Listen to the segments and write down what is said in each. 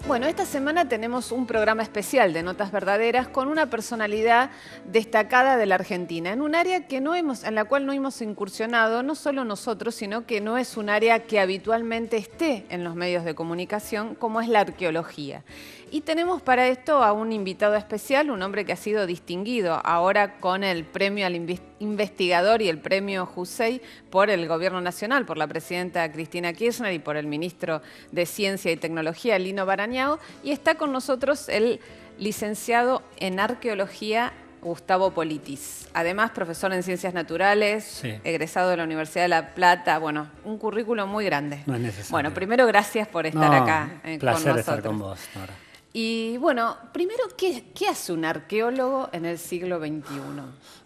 Bueno, esta semana tenemos un programa especial de Notas Verdaderas con una personalidad destacada de la Argentina, en un área que en la cual no hemos incursionado, no solo nosotros, sino que no es un área que habitualmente esté en los medios de comunicación, como es la arqueología. Y tenemos para esto a un invitado especial, un hombre que ha sido distinguido ahora con el premio al investigador y el premio Jussey por el Gobierno Nacional, por la presidenta Cristina Kirchner y por el ministro de Ciencia y Tecnología, Lino Barañao. Y está con nosotros el licenciado en Arqueología, Gustavo Politis. Además, profesor en Ciencias Naturales, sí, egresado de la Universidad de La Plata. Bueno, un currículum muy grande. No es necesario. Bueno, primero, gracias por estar acá con nosotros. Placer estar con vos, Nora. Y bueno, primero, ¿qué hace un arqueólogo en el siglo XXI?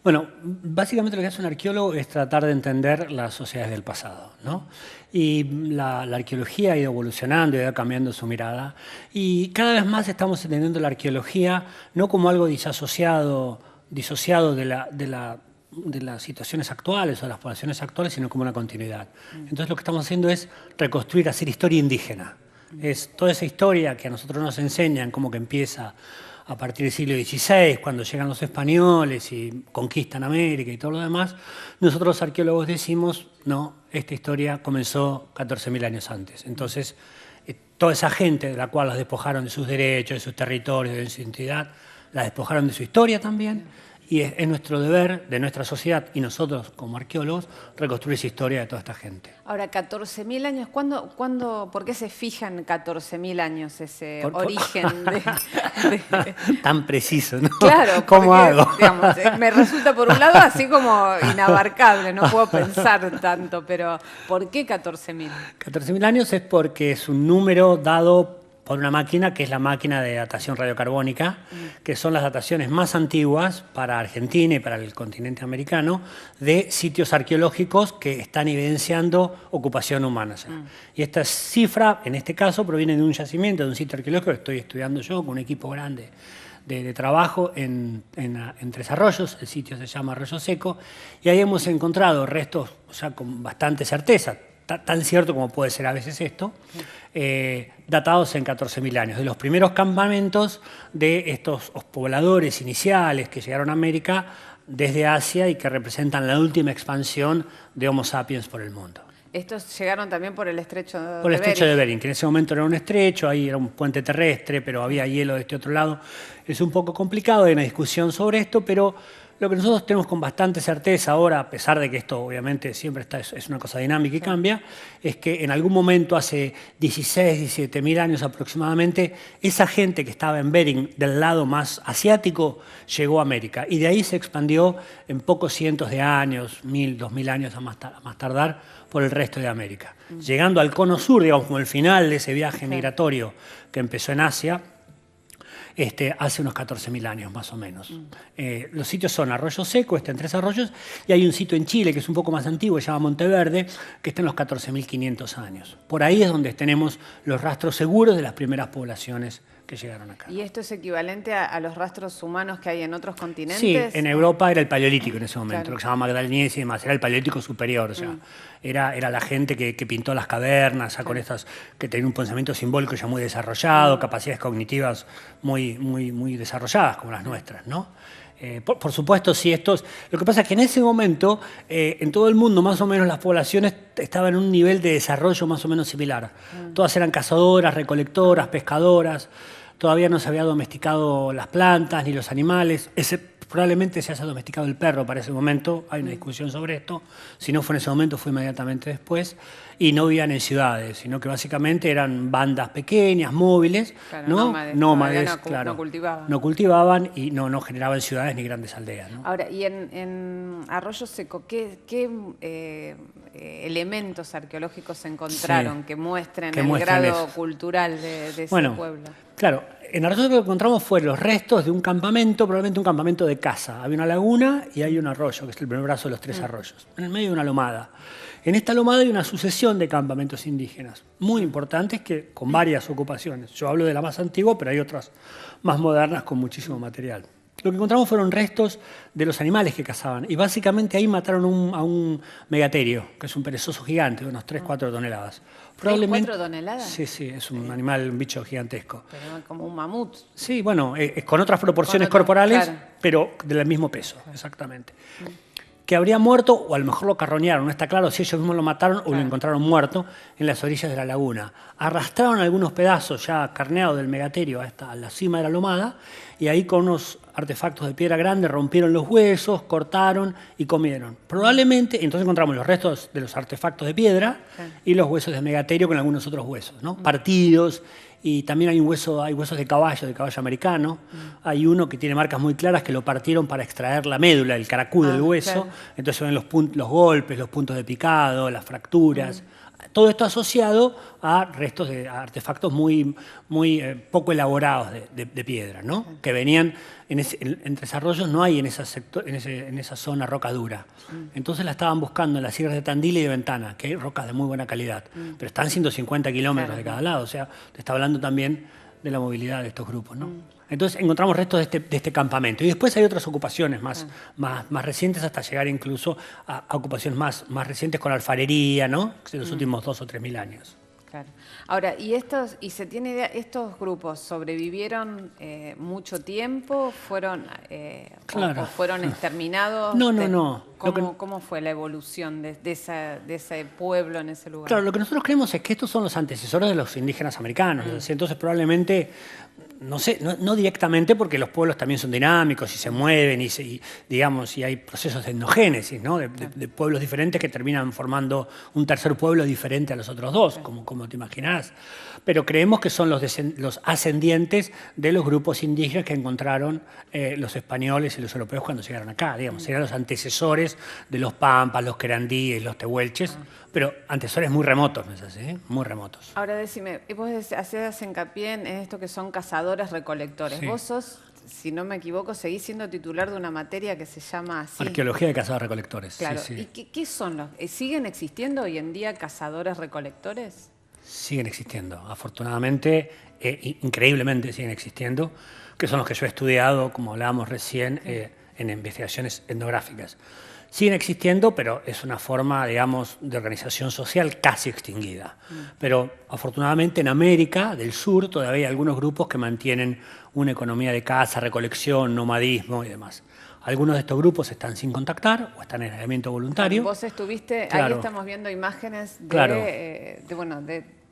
Bueno, básicamente lo que hace un arqueólogo es tratar de entender las sociedades del pasado, ¿no? Y la arqueología ha ido evolucionando, ha ido cambiando su mirada. Y cada vez más estamos entendiendo la arqueología no como algo disociado de las situaciones actuales o de las poblaciones actuales, sino como una continuidad. Entonces lo que estamos haciendo es reconstruir, hacer historia indígena. Es toda esa historia que a nosotros nos enseñan, como que empieza a partir del siglo XVI, cuando llegan los españoles y conquistan América y todo lo demás. Nosotros los arqueólogos decimos, no, esta historia comenzó 14.000 años antes. Entonces, toda esa gente de la cual las despojaron de sus derechos, de sus territorios, de su identidad, la despojaron de su historia también. Y es nuestro deber, de nuestra sociedad y nosotros como arqueólogos, reconstruir esa historia de toda esta gente. Ahora, 14.000 años, ¿por qué se fijan 14.000 años ese origen Tan preciso, ¿no? Claro, ¿Cómo hago? Digamos, me resulta por un lado así como inabarcable, no puedo pensar tanto, pero ¿por qué 14.000? 14.000 años es porque es un número dado por una máquina que es la máquina de datación radiocarbónica, que son las dataciones más antiguas para Argentina y para el continente americano de sitios arqueológicos que están evidenciando ocupación humana. Y esta cifra, en este caso, proviene de un yacimiento, de un sitio arqueológico que estoy estudiando yo con un equipo grande de trabajo en Tres Arroyos. El sitio se llama Arroyo Seco, y ahí hemos encontrado restos, o sea, con bastante certeza, tan cierto como puede ser a veces esto, datados en 14.000 años, de los primeros campamentos de estos pobladores iniciales que llegaron a América desde Asia y que representan la última expansión de Homo sapiens por el mundo. Estos llegaron también por el estrecho de Bering. Por el estrecho de Bering, que en ese momento era un estrecho, ahí era un puente terrestre, pero había hielo de este otro lado. Es un poco complicado, hay una discusión sobre esto, pero lo que nosotros tenemos con bastante certeza ahora, a pesar de que esto obviamente siempre es una cosa dinámica y cambia, es que en algún momento, hace 16, 17.000 años aproximadamente, esa gente que estaba en Bering, del lado más asiático, llegó a América. Y de ahí se expandió en pocos cientos de años, 1.000, 2.000 años a más tardar, por el resto de América. Llegando al cono sur, digamos, como el final de ese viaje migratorio que empezó en Asia, hace unos 14.000 años más o menos. Los sitios son Arroyo Seco, está en Tres Arroyos, y hay un sitio en Chile que es un poco más antiguo, se llama Monteverde, que está en los 14.500 años. Por ahí es donde tenemos los rastros seguros de las primeras poblaciones que llegaron acá. ¿Y esto es equivvalente a los rastros humanos que hay en otros continentes? Sí, en Europa era el Paleolítico en ese momento, claro, lo que se llama Magdaleniense y demás, era el Paleolítico superior, o sea, era la gente que pintó las cavernas, ya con estas, que tenía un pensamiento simbólico ya muy desarrollado, capacidades cognitivas muy desarrolladas como las nuestras, ¿no? Por supuesto, sí, lo que pasa es que en ese momento, en todo el mundo, más o menos las poblaciones estaban en un nivel de desarrollo más o menos similar. Todas eran cazadoras, recolectoras, pescadoras, todavía no se había domesticado las plantas ni los animales, probablemente se haya domesticado el perro para ese momento, hay una discusión sobre esto, si no fue en ese momento fue inmediatamente después, y no vivían en ciudades, sino que básicamente eran bandas pequeñas, móviles, claro, ¿no? Nómades, claro, no cultivaban y no generaban ciudades ni grandes aldeas, ¿no? Ahora, y en Arroyo Seco, ¿qué elementos arqueológicos se encontraron que muestren el grado cultural de ese pueblo? Claro, en Arroyo lo que encontramos fue los restos de un campamento, probablemente un campamento de caza. Había una laguna y hay un arroyo, que es el primer brazo de los Tres Arroyos, en el medio de una lomada. En esta lomada hay una sucesión de campamentos indígenas, muy importantes, con varias ocupaciones. Yo hablo de la más antigua, pero hay otras más modernas con muchísimo material. Lo que encontramos fueron restos de los animales que cazaban. Y básicamente ahí mataron a un megaterio, que es un perezoso gigante, de unos 3-4 toneladas. Probablemente, ¿4 toneladas? Sí, sí, es un animal, un bicho gigantesco. Pero como un mamut. Sí, bueno, con otras proporciones corporales, claro, pero del mismo peso, exactamente. Que habría muerto, o a lo mejor lo carroñaron, no está claro si ellos mismos lo mataron o lo encontraron muerto en las orillas de la laguna. Arrastraron algunos pedazos ya carneados del megaterio a la cima de la lomada, y ahí con unos artefactos de piedra grande rompieron los huesos, cortaron y comieron. Probablemente, entonces encontramos los restos de los artefactos de piedra y los huesos de megaterio con algunos otros huesos, ¿no? Partidos. Y también hay huesos de caballo americano. Hay uno que tiene marcas muy claras que lo partieron para extraer la médula, el caracú del hueso. Claro. Entonces se ven los golpes, los puntos de picado, las fracturas. Todo esto asociado a restos de artefactos muy poco elaborados de piedra, ¿no? Que venían entre desarrollos, no hay en esa zona roca dura. Entonces la estaban buscando en las sierras de Tandil y de Ventana, que hay rocas de muy buena calidad. Pero están 150 kilómetros de cada lado, o sea, te está hablando también de la movilidad de estos grupos, ¿no? Entonces encontramos restos de este campamento. Y después hay otras ocupaciones más recientes, hasta llegar incluso a ocupaciones más recientes con alfarería, ¿no? De los últimos 2 o 3 mil años. Claro. Ahora, ¿y se tiene idea, estos grupos sobrevivieron mucho tiempo? ¿Fueron, claro. o fueron exterminados? No. ¿Cómo fue la evolución de ese pueblo en ese lugar? Claro, lo que nosotros creemos es que estos son los antecesores de los indígenas americanos. Entonces probablemente, no sé, no directamente, porque los pueblos también son dinámicos y se mueven y hay procesos de etnogénesis, ¿no? de pueblos diferentes que terminan formando un tercer pueblo diferente a los otros dos, como te imaginarás. Pero creemos que son los ascendientes de los grupos indígenas que encontraron los españoles y los europeos cuando llegaron acá. Serían los antecesores de los pampas, los querandíes, los tehuelches, pero antecesores muy remotos, ¿no es así? Muy remotos. Ahora decime, vos hacías hincapié en esto que son cazadores-recolectores. Sí. Vos sos, si no me equivoco, seguís siendo titular de una materia que se llama así. Arqueología de cazadores-recolectores. Claro. Sí. ¿Y qué son los? ¿Siguen existiendo hoy en día cazadores-recolectores? Siguen existiendo, afortunadamente, increíblemente siguen existiendo, que son los que yo he estudiado, como hablábamos recién, en investigaciones etnográficas. Siguen existiendo, pero es una forma, digamos, de organización social casi extinguida. Pero afortunadamente en América del Sur todavía hay algunos grupos que mantienen una economía de caza, recolección, nomadismo y demás. Algunos de estos grupos están sin contactar o están en aislamiento voluntario. Vos estuviste, claro. Ahí estamos viendo imágenes de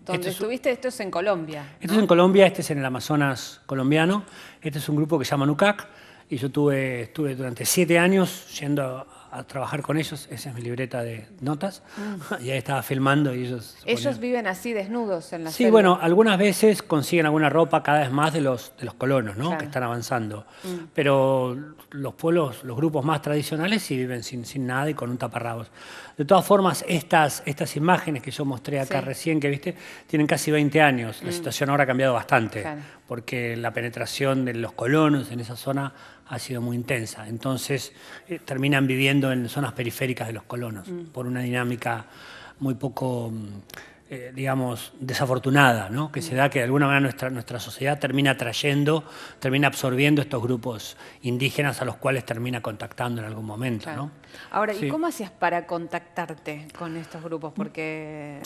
donde estuviste. Esto es en Colombia, ¿no? Esto es en Colombia, este es en el Amazonas colombiano. Este es un grupo que se llama NUCAC y yo estuve durante 7 años yendo a trabajar con ellos. Esa es mi libreta de notas. Y ahí estaba filmando y ellos... ¿Ellos viven así desnudos en la selva? Sí, bueno, algunas veces consiguen alguna ropa cada vez más de los colonos, ¿no? Claro. Que están avanzando. Pero los pueblos, los grupos más tradicionales sí viven sin nada y con un taparrabos. De todas formas, estas imágenes que yo mostré acá recién, que viste, tienen casi 20 años. La situación ahora ha cambiado bastante, porque la penetración de los colonos en esa zona ha sido muy intensa. Entonces, terminan viviendo en zonas periféricas de los colonos, por una dinámica muy poco, digamos, desafortunada, ¿no? Que se da que de alguna manera nuestra sociedad termina absorbiendo estos grupos indígenas a los cuales termina contactando en algún momento, claro. ¿No? Ahora, ¿y cómo hacías para contactarte con estos grupos? Porque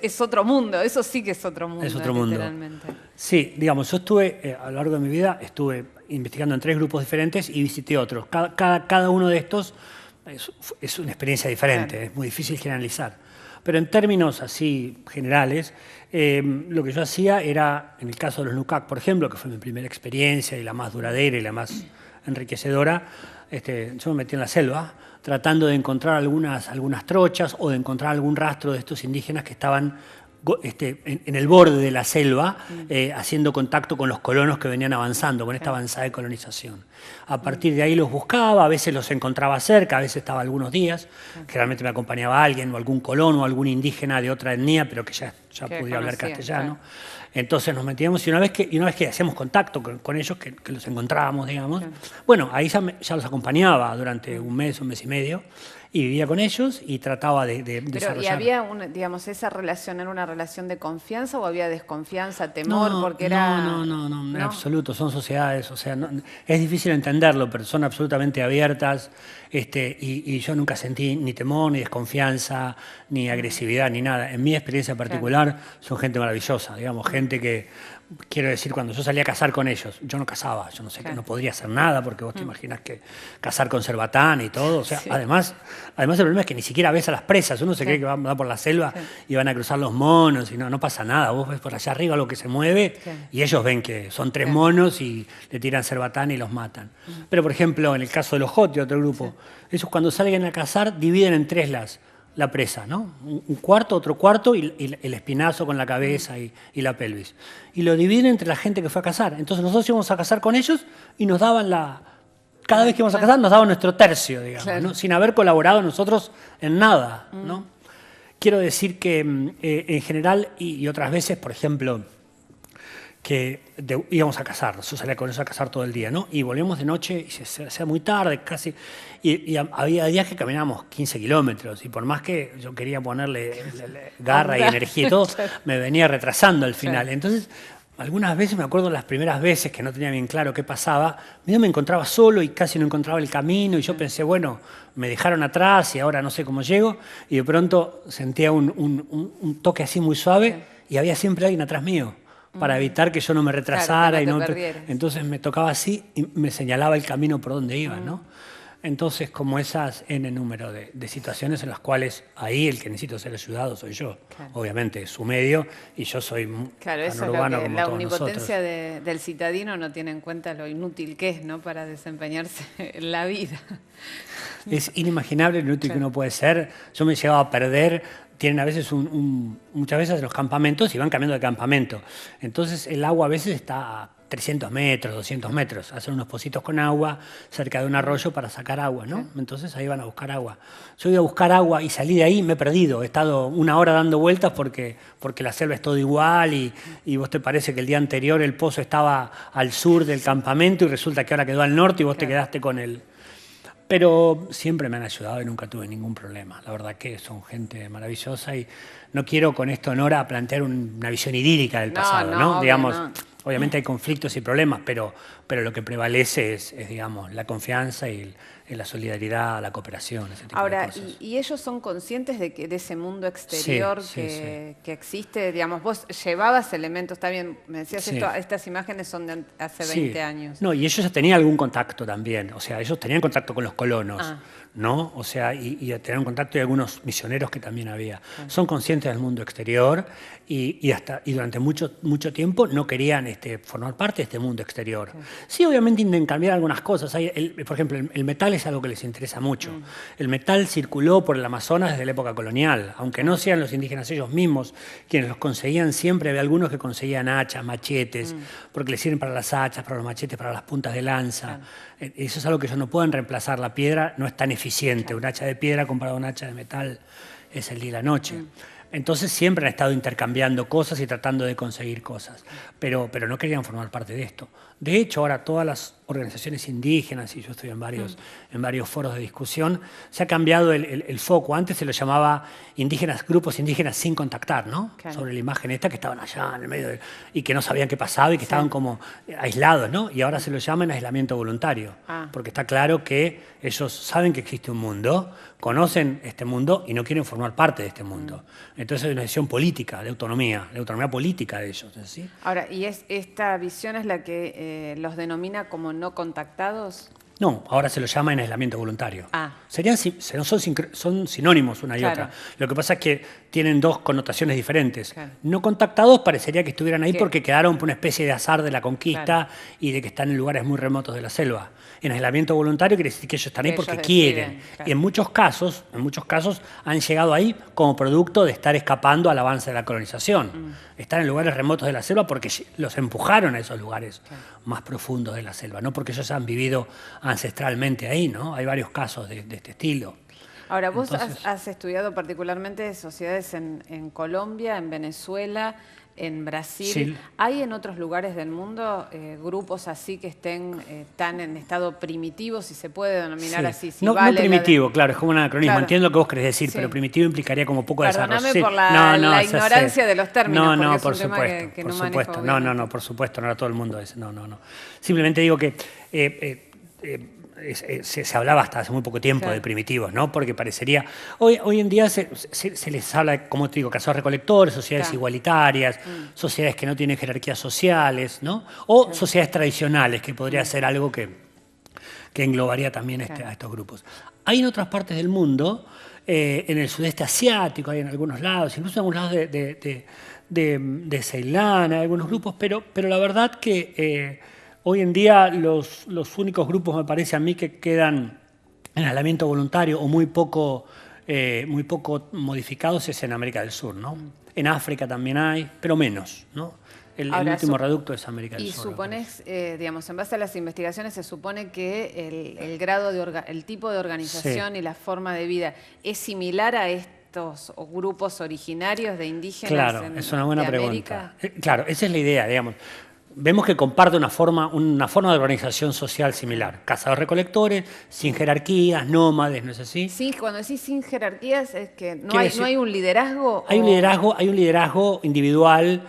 es otro mundo, eso sí que es otro mundo. Es otro mundo. Literalmente. Sí, digamos, yo estuve, a lo largo de mi vida, estuve investigando en 3 grupos diferentes y visité otros. Cada uno de estos es una experiencia diferente, claro. Es muy difícil generalizar. Pero en términos así generales, lo que yo hacía era, en el caso de los NUCAC, por ejemplo, que fue mi primera experiencia y la más duradera y la más enriquecedora, yo me metí en la selva tratando de encontrar algunas trochas o de encontrar algún rastro de estos indígenas que estaban en el borde de la selva, haciendo contacto con los colonos que venían avanzando, con esta avanzada de colonización. A partir de ahí los buscaba, a veces los encontraba cerca, a veces estaba algunos días, generalmente me acompañaba alguien o algún colono o algún indígena de otra etnia, pero que ya ya Que podía hablar conocían, castellano. claro. Entonces nos metíamos y una vez que hacíamos contacto con ellos, que los encontrábamos, digamos, Claro. bueno, ahí ya los acompañaba durante un mes y medio, y vivía con ellos y trataba de Pero, ¿y desarrollar. había, digamos, esa relación, era una relación de confianza o había desconfianza, temor? Porque era... No, en absoluto, son sociedades, o sea, es difícil entenderlo, pero son absolutamente abiertas, y yo nunca sentí ni temor, ni desconfianza, ni agresividad, ni nada. En mi experiencia particular, son gente maravillosa, digamos, gente que, quiero decir, cuando yo salía a cazar con ellos, yo no cazaba, yo no sé, que no podría hacer nada, porque vos te imaginas que cazar con cerbatán y todo, o sea, Sí. además el problema es que ni siquiera ves a las presas, uno se cree que va por la selva y van a cruzar los monos, y no pasa nada, vos ves por allá arriba lo que se mueve y ellos ven que son 3 monos y le tiran cerbatán y los matan. Pero, por ejemplo, en el caso de los Joti, otro grupo, ellos cuando salen a cazar dividen en 3 la presa, ¿no? Un cuarto, otro cuarto y el espinazo con la cabeza y la pelvis. Y lo dividen entre la gente que fue a cazar. Entonces nosotros íbamos a cazar con ellos y nos daban cada vez que íbamos a cazar nos daban nuestro tercio, digamos, ¿no? Sin haber colaborado nosotros en nada, ¿no? Quiero decir que en general y otras veces, por ejemplo, que íbamos a cazar, yo salía con ellos a cazar todo el día, ¿no? Y volvíamos de noche y se hacía muy tarde, casi, y había días que caminábamos 15 kilómetros, y por más que yo quería ponerle garra y energía y todo, me venía retrasando al final. Entonces, algunas veces, me acuerdo las primeras veces que no tenía bien claro qué pasaba, yo me encontraba solo y casi no encontraba el camino, y yo pensé, bueno, me dejaron atrás y ahora no sé cómo llego, y de pronto sentía un toque así muy suave, y había siempre alguien atrás mío, para evitar que yo no me retrasara. Claro, que no te perdieras. Entonces me tocaba así y me señalaba el camino por donde iba, ¿no? Entonces, como esas N número de situaciones en las cuales ahí el que necesito ser ayudado soy yo. Claro. Obviamente, es su medio y yo soy Claro, eso es tan lo urbano que como la todos omnipotencia nosotros. del citadino no tiene en cuenta lo inútil que es, ¿no? Para desempeñarse en la vida. Es inimaginable lo inútil que uno puede ser. Yo me llevaba a perder. Tienen a veces muchas veces los campamentos y van cambiando de campamento. Entonces el agua a veces está a 300 metros, 200 metros. Hacen unos pocitos con agua cerca de un arroyo para sacar agua, ¿no? Entonces ahí van a buscar agua. Yo iba a buscar agua y salí de ahí, me he perdido. He estado 1 hora dando vueltas porque la selva es todo igual y vos te parece que el día anterior el pozo estaba al sur del campamento y resulta que ahora quedó al norte y vos te quedaste con el... Pero siempre me han ayudado y nunca tuve ningún problema. La verdad que son gente maravillosa y no quiero con esto, Nora, plantear una visión idílica del pasado, ¿no? obvio, Digamos, no. obviamente hay conflictos y problemas, pero lo que prevalece es, digamos, la confianza y la solidaridad, la cooperación, ese tipo Ahora, de cosas. ¿y ellos son conscientes de ese mundo exterior Sí, que existe? Digamos, vos llevabas elementos, está bien, me decías Sí. estas imágenes son de hace Sí. 20 años. No, y ellos ya tenían algún contacto también. O sea, ellos tenían contacto con los colonos, Ah. ¿no? O sea, y tenían contacto y algunos misioneros que también había. Son conscientes del mundo exterior y durante mucho tiempo no querían formar parte de este mundo exterior. Sí, obviamente intentan cambiar algunas cosas. Por ejemplo, el metal es algo que les interesa mucho. El metal circuló por el Amazonas desde la época colonial. Aunque no sean los indígenas ellos mismos quienes los conseguían, siempre había algunos que conseguían hachas, machetes, porque les sirven para las hachas, para los machetes, para las puntas de lanza. Eso es algo que ellos no pueden reemplazar. La piedra no es tan eficiente. Un hacha de piedra comparado a un hacha de metal es el día y la noche. Entonces siempre han estado intercambiando cosas y tratando de conseguir cosas, pero no querían formar parte de esto. De hecho, ahora todas las organizaciones indígenas, y yo estoy en varios foros de discusión, se ha cambiado el foco. Antes se lo llamaba grupos indígenas sin contactar, ¿no? Claro. Sobre la imagen esta que estaban allá en el medio y que no sabían qué pasaba y que estaban como aislados, ¿no? Y ahora se lo llaman aislamiento voluntario, porque está claro que ellos saben que existe un mundo, conocen este mundo y no quieren formar parte de este mundo. Entonces es una decisión política, de autonomía política de ellos, ¿sí? Ahora, ¿y esta visión es la que los denomina como no contactados? No, ahora se lo llama en aislamiento voluntario. Ah. Son sinónimos una y Claro. otra. Lo que pasa es que tienen dos connotaciones diferentes. Claro. No contactados parecería que estuvieran ahí ¿Qué? porque quedaron por una especie de azar de la conquista y de que están en lugares muy remotos de la selva. En aislamiento voluntario quiere decir que ellos están ahí Que porque ellos quieren. deciden, claro. Y en muchos casos han llegado ahí como producto de estar escapando al avance de la colonización. Están en lugares remotos de la selva porque los empujaron a esos lugares más profundos de la selva, no porque ellos han vivido ancestralmente ahí, ¿no? Hay varios casos de este estilo. Ahora, vos Entonces, has estudiado particularmente sociedades en Colombia, en Venezuela, en Brasil. sí. ¿Hay en otros lugares del mundo grupos así que estén tan en estado primitivo, si se puede denominar Sí. así? Si No, vale no primitivo, claro, es como un anacronismo. Claro. Entiendo lo que vos querés decir, Sí. pero primitivo implicaría como poco desarrollo. Perdóname Sí. por No, no, la ya sé. ignorancia de los términos, No, porque no, es por un tema supuesto, que por no manejo, supuesto. No, no, obviamente. no, por supuesto, no era todo el mundo ese. No, no, no. Simplemente digo que se hablaba hasta hace muy poco tiempo Claro. de primitivos, ¿no? Porque parecería... Hoy en día se les habla, como te digo, cazadores recolectores, sociedades Claro. igualitarias, sociedades que no tienen jerarquías sociales, ¿no? O sociedades tradicionales, que podría ser algo que englobaría también Claro. a estos grupos. Hay en otras partes del mundo, en el sudeste asiático, hay en algunos lados, incluso en algunos lados de Ceilán, hay algunos grupos, pero la verdad que hoy en día los únicos grupos, me parece a mí, que quedan en aislamiento voluntario o muy poco modificados es en América del Sur, ¿no? En África también hay, pero menos, ¿no? El Ahora, último reducto es América del Y Sur. suponés, digamos, en base a las investigaciones se supone que el grado el tipo de organización y la forma de vida es similar a estos grupos originarios de indígenas Claro, es una buena de pregunta. América. Claro, esa es la idea, digamos. Vemos que comparte una forma de organización social similar. Cazadores-recolectores, sin jerarquías, nómades, ¿no es así? Cuando decís sin jerarquías, es que no Quiere hay, decir- no hay un liderazgo. Hay un liderazgo individual,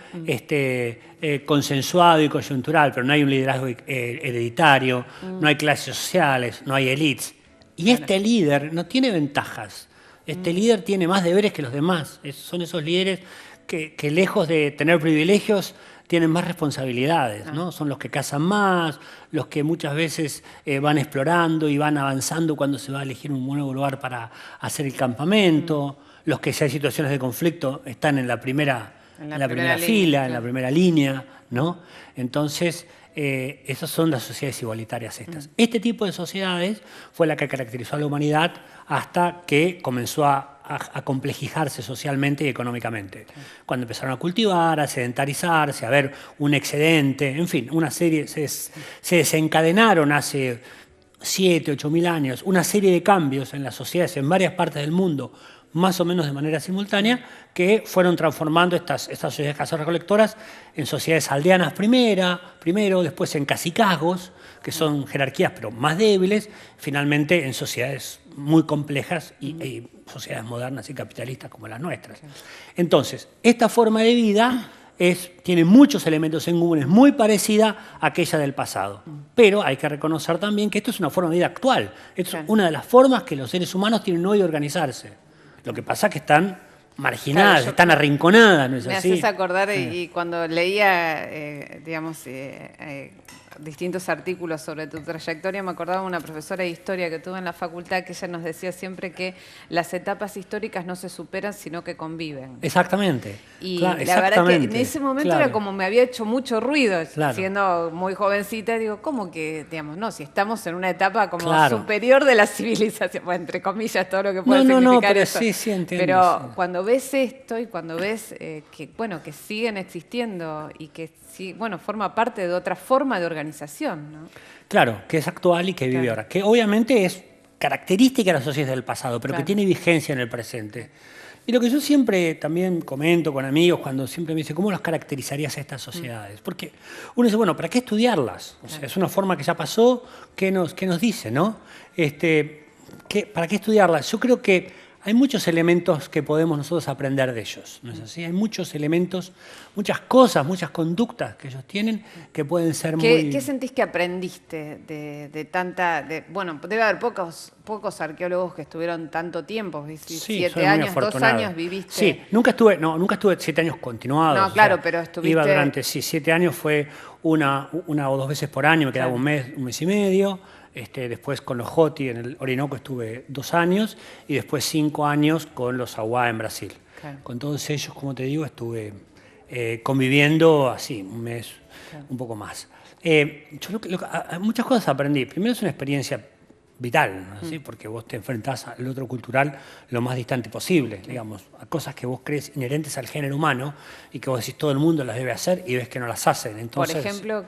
consensuado y coyuntural, pero no hay un liderazgo hereditario, no hay clases sociales, no hay élites. Y este líder no tiene ventajas. Este líder tiene más deberes que los demás. Son esos líderes que lejos de tener privilegios, tienen más responsabilidades, ¿no? Son los que cazan más, los que muchas veces van explorando y van avanzando cuando se va a elegir un nuevo lugar para hacer el campamento, los que si hay situaciones de conflicto están en la primera primera fila, línea, en la primera línea, ¿no? Entonces, esas son las sociedades igualitarias estas. Este tipo de sociedades fue la que caracterizó a la humanidad hasta que comenzó a complejizarse socialmente y económicamente. Cuando empezaron a cultivar, a sedentarizarse, a ver un excedente, en fin, una serie, se desencadenaron hace 7, 8 mil años una serie de cambios en las sociedades en varias partes del mundo, más o menos de manera simultánea, que fueron transformando estas sociedades cazadores-recolectoras en sociedades aldeanas primero, después en cacicazgos, que son jerarquías pero más débiles, finalmente en sociedades muy complejas y sociedades modernas y capitalistas como las nuestras. Entonces, esta forma de vida tiene muchos elementos en común, es muy parecida a aquella del pasado. Pero hay que reconocer también que esto es una forma de vida actual. Esto es una de las formas que los seres humanos tienen hoy de organizarse. Lo que pasa es que están marginadas, Claro, están arrinconadas, ¿no es Me así? haces acordar, y cuando leía, digamos, distintos artículos sobre tu trayectoria, me acordaba de una profesora de historia que tuve en la facultad, que ella nos decía siempre que las etapas históricas no se superan, sino que conviven. Exactamente. Y Claro, la verdad que en exactamente. ese momento Claro. era como me había hecho mucho ruido, Claro. siendo muy jovencita, digo, ¿cómo que, digamos, no, si estamos en una etapa como Claro. superior de la civilización, bueno, entre comillas, todo lo que puede No, significar pero eso. sí, entiendo. Pero sí. cuando ves esto y cuando ves que, bueno, que siguen existiendo y que, bueno, forma parte de otra forma de organización, ¿no? Claro, que es actual y que vive Claro. ahora. Que obviamente es característica de las sociedades del pasado, pero Claro. que tiene vigencia en el presente. Y lo que yo siempre también comento con amigos cuando siempre me dicen, ¿cómo las caracterizarías a estas sociedades? Porque uno dice, bueno, ¿para qué estudiarlas? O sea, es una forma que ya pasó, ¿qué nos dice, no? ¿Para qué estudiarlas? Yo creo que hay muchos elementos que podemos nosotros aprender de ellos, ¿no es así? Hay muchos elementos, muchas cosas, muchas conductas que ellos tienen que pueden ser muy... ¿Qué sentís que aprendiste de tanta... bueno, debe haber pocos arqueólogos que estuvieron tanto tiempo, Sí, 7 soy muy años, 2 afortunado. años viviste... Sí, nunca estuve 7 años continuados. No, claro, pero estuviste- Iba durante 7 años, fue una o 2 veces por año, me quedaba Claro. un mes y medio. Después con los Joti en el Orinoco estuve 2 años y después 5 años con los Awá en Brasil. Claro. Con todos ellos, como te digo, estuve conviviendo así, un mes, un poco más. Yo muchas cosas aprendí. Primero es una experiencia vital, ¿no? ¿Sí? Porque vos te enfrentás al otro cultural lo más distante posible, digamos, a cosas que vos crees inherentes al género humano y que vos decís todo el mundo las debe hacer y ves que no las hacen. Entonces, Por ejemplo,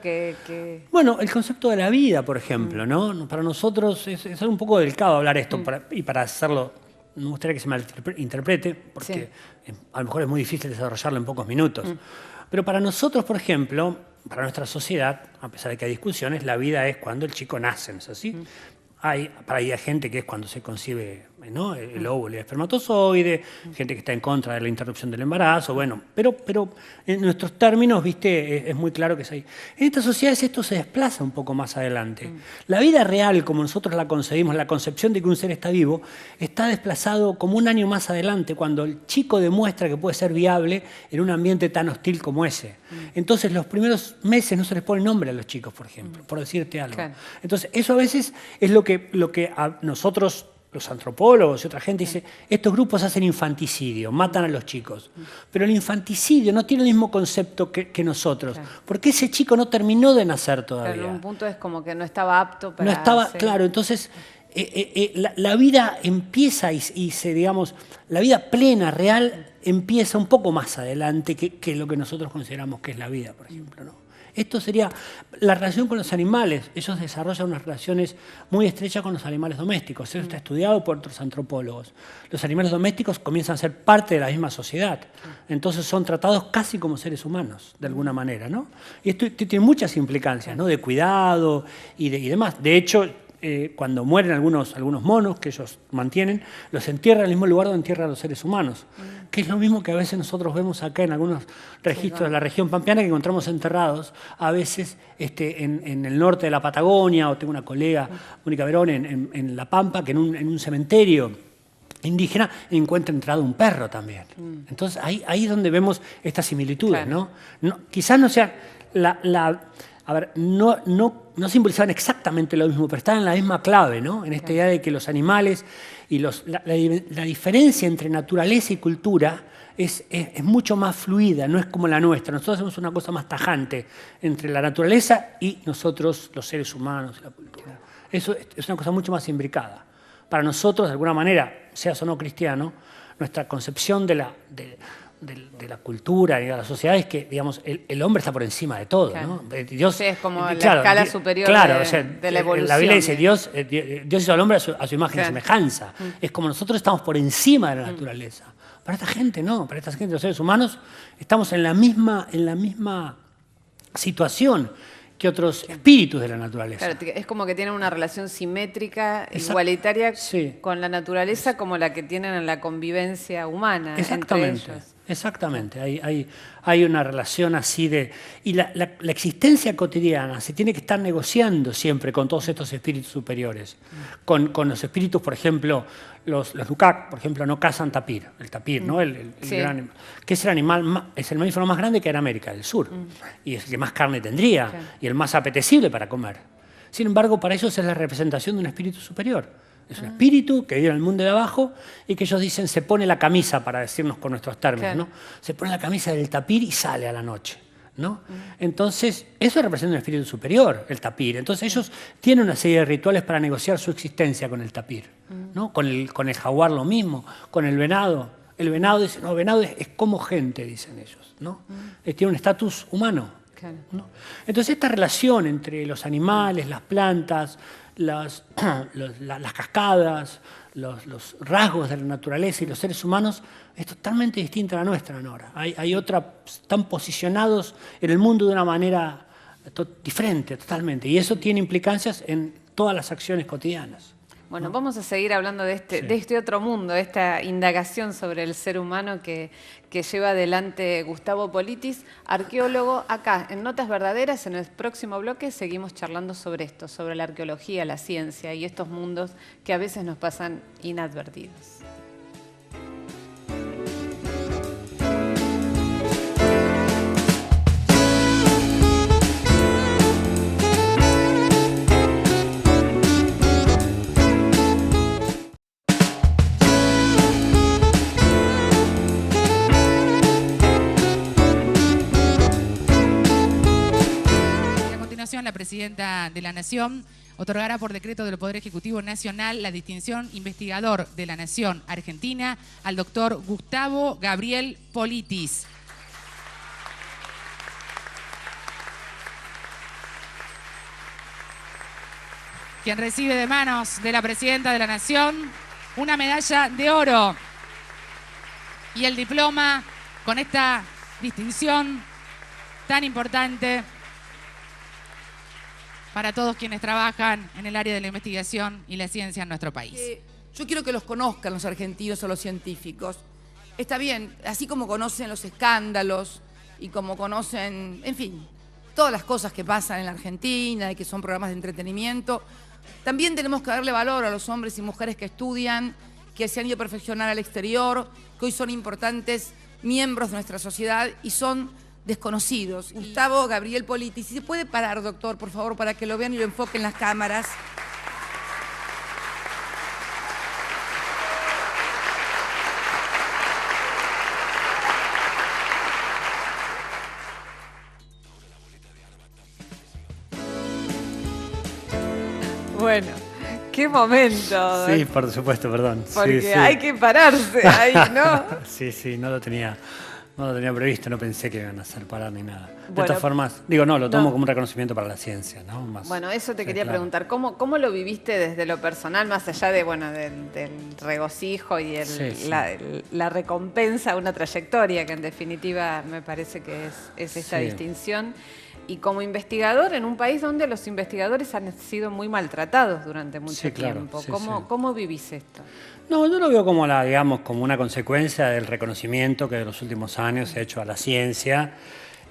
bueno, el concepto de la vida, por ejemplo, ¿no? Para nosotros es un poco delicado hablar esto y para hacerlo no me gustaría que se malinterprete, porque a lo mejor es muy difícil desarrollarlo en pocos minutos. Pero para nosotros, por ejemplo, para nuestra sociedad, a pesar de que hay discusiones, la vida es cuando el chico nace, ¿no es así? Hay gente que es cuando se concibe, ¿no?, el óvulo y el espermatozoide, gente que está en contra de la interrupción del embarazo, bueno, pero en nuestros términos, viste, es muy claro que es ahí. En estas sociedades esto se desplaza un poco más adelante. La vida real, como nosotros la concebimos, la concepción de que un ser está vivo, está desplazado como un año más adelante, cuando el chico demuestra que puede ser viable en un ambiente tan hostil como ese. Entonces, los primeros meses no se les pone nombre a los chicos, por ejemplo, por decirte algo. Claro. Entonces, eso a veces es lo que a nosotros, los antropólogos y otra gente, dice, estos grupos hacen infanticidio, matan a los chicos. Pero el infanticidio no tiene el mismo concepto que nosotros, porque ese chico no terminó de nacer todavía. Pero en un punto es como que no estaba apto para... No estaba, claro, entonces la vida empieza digamos, la vida plena, real, empieza un poco más adelante que lo que nosotros consideramos que es la vida, por ejemplo, ¿no? Esto sería la relación con los animales. Ellos desarrollan unas relaciones muy estrechas con los animales domésticos. Eso está estudiado por otros antropólogos. Los animales domésticos comienzan a ser parte de la misma sociedad. Entonces son tratados casi como seres humanos, de alguna manera, ¿no? Y esto tiene muchas implicancias, ¿no?, de cuidado y demás. De hecho, cuando mueren algunos monos que ellos mantienen, los entierran en el mismo lugar donde entierran a los seres humanos, que es lo mismo que a veces nosotros vemos acá en algunos registros de la región pampeana, que encontramos enterrados a veces en el norte de la Patagonia, o tengo una colega, Mónica Verón, en La Pampa, que en un cementerio indígena encuentra enterrado un perro también. Entonces ahí es donde vemos estas similitudes, claro. ¿No? Quizás no sea a ver, no simbolizaban exactamente lo mismo, pero estaban en la misma clave, ¿no? En esta idea de que los animales y la diferencia entre naturaleza y cultura es mucho más fluida, no es como la nuestra. Nosotros hacemos una cosa más tajante entre la naturaleza y nosotros, los seres humanos y la cultura. Eso es una cosa mucho más imbricada. Para nosotros, de alguna manera, seas o no cristiano, nuestra concepción de la cultura y de la sociedad es que, digamos, el hombre está por encima de todo, claro. ¿no? Dios, sí, es como la escala superior de la evolución. La Biblia dice, Dios hizo al hombre a su imagen, claro, y semejanza. Es como nosotros estamos por encima de la naturaleza. Para esta gente no, para esta gente, los seres humanos, estamos en la misma situación que otros espíritus de la naturaleza. Claro, es como que tienen una relación simétrica, igualitaria, sí, con la naturaleza, como la que tienen en la convivencia humana entre ellos. Exactamente, hay una relación así de... Y la existencia cotidiana se tiene que estar negociando siempre con todos estos espíritus superiores. Con los espíritus, por ejemplo, los Lucac, por ejemplo, no cazan tapir, el tapir, ¿no? Sí. Gran, que es el animal, es el mamífero más grande que hay en América del Sur. Y es el que más carne tendría, sí, y el más apetecible para comer. Sin embargo, para ellos es la representación de un espíritu superior. Es un espíritu que vive en el mundo de abajo y que ellos dicen se pone la camisa, para decirnos con nuestros términos, claro, ¿no? Se pone la camisa del tapir y sale a la noche, ¿no? Entonces, eso representa un espíritu superior, el tapir. Entonces, ellos tienen una serie de rituales para negociar su existencia con el tapir, ¿no? Con el jaguar lo mismo, con el venado. El venado dice, no, el venado es como gente, dicen ellos, ¿no? Tiene un estatus humano, claro, ¿no? Entonces, esta relación entre los animales, las plantas, las cascadas, los rasgos de la naturaleza y los seres humanos es totalmente distinta a la nuestra, Nora. Están posicionados en el mundo de una manera diferente, totalmente. Y eso tiene implicancias en todas las acciones cotidianas. Bueno, vamos a seguir hablando de este otro mundo, de esta indagación sobre el ser humano que lleva adelante Gustavo Politis, arqueólogo. Acá, en Notas Verdaderas, en el próximo bloque, seguimos charlando sobre esto, sobre la arqueología, la ciencia y estos mundos que a veces nos pasan inadvertidos. La presidenta de la Nación otorgará por decreto del Poder Ejecutivo Nacional la distinción Investigador de la Nación Argentina al doctor Gustavo Gabriel Politis. Quien recibe de manos de la presidenta de la Nación una medalla de oro y el diploma con esta distinción tan importante para todos quienes trabajan en el área de la investigación y la ciencia en nuestro país. Yo quiero que los conozcan los argentinos o los científicos. Está bien, así como conocen los escándalos y como conocen, en fin, todas las cosas que pasan en la Argentina y que son programas de entretenimiento, también tenemos que darle valor a los hombres y mujeres que estudian, que se han ido a perfeccionar al exterior, que hoy son importantes miembros de nuestra sociedad y son desconocidos. Gustavo Gabriel Politi, si se puede parar, doctor, por favor, para que lo vean y lo enfoquen las cámaras. Bueno, qué momento. Sí, por supuesto, perdón. Porque sí, sí. hay que pararse ahí, ¿no? Sí, no lo tenía previsto, no pensé que iban a hacer parar ni nada. De Bueno, todas formas, lo tomo como un reconocimiento para la ciencia, ¿no? Más, Bueno, eso te quería claro. preguntar, ¿cómo lo viviste desde lo personal, más allá de, del regocijo y Sí. la recompensa a una trayectoria, que en definitiva me parece que es esta Sí. distinción? Y como investigador en un país donde los investigadores han sido muy maltratados durante mucho Sí, claro, tiempo, sí, ¿cómo vivís esto? No, yo lo veo como como una consecuencia del reconocimiento que en los últimos años se ha hecho a la ciencia.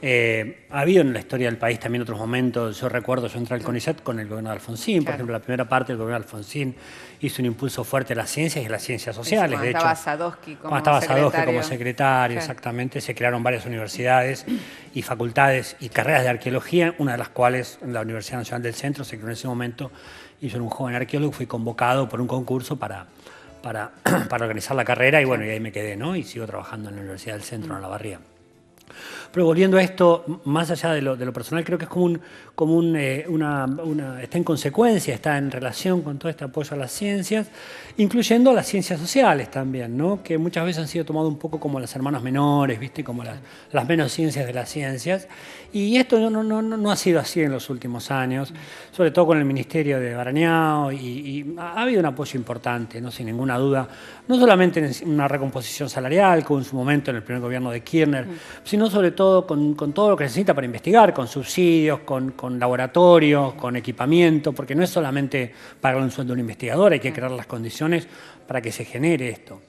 Ha habido en la historia del país también otros momentos. Yo recuerdo, yo entré al CONICET con el gobierno de Alfonsín. Por Claro. ejemplo, la primera parte del gobierno de Alfonsín hizo un impulso fuerte a las ciencias y a las ciencias sociales. Cuando De hecho, estaba Sadowski como cuando estaba Sadowski secretario. como secretario, Claro. exactamente, se crearon varias universidades y facultades y carreras de arqueología, una de las cuales en la Universidad Nacional del Centro se creó en ese momento, y yo era un joven arqueólogo, fui convocado por un concurso para organizar la carrera y bueno, y ahí me quedé, ¿no? Y sigo trabajando en la Universidad del Centro, en Olavarría. Pero volviendo a esto, más allá de lo personal, creo que es está en consecuencia, está en relación con todo este apoyo a las ciencias, incluyendo a las ciencias sociales también, ¿no? Que muchas veces han sido tomadas un poco como las hermanas menores, ¿viste? Como las menos ciencias de las ciencias. Y esto no ha sido así en los últimos años, sobre todo con el Ministerio de Barañao, y ha habido un apoyo importante, ¿no? Sin ninguna duda, no solamente en una recomposición salarial, como en su momento en el primer gobierno de Kirchner, sino sobre todo con todo lo que se necesita para investigar, con subsidios, con laboratorios, con equipamiento, porque no es solamente pagar un sueldo a un investigador, hay que crear las condiciones para que se genere esto.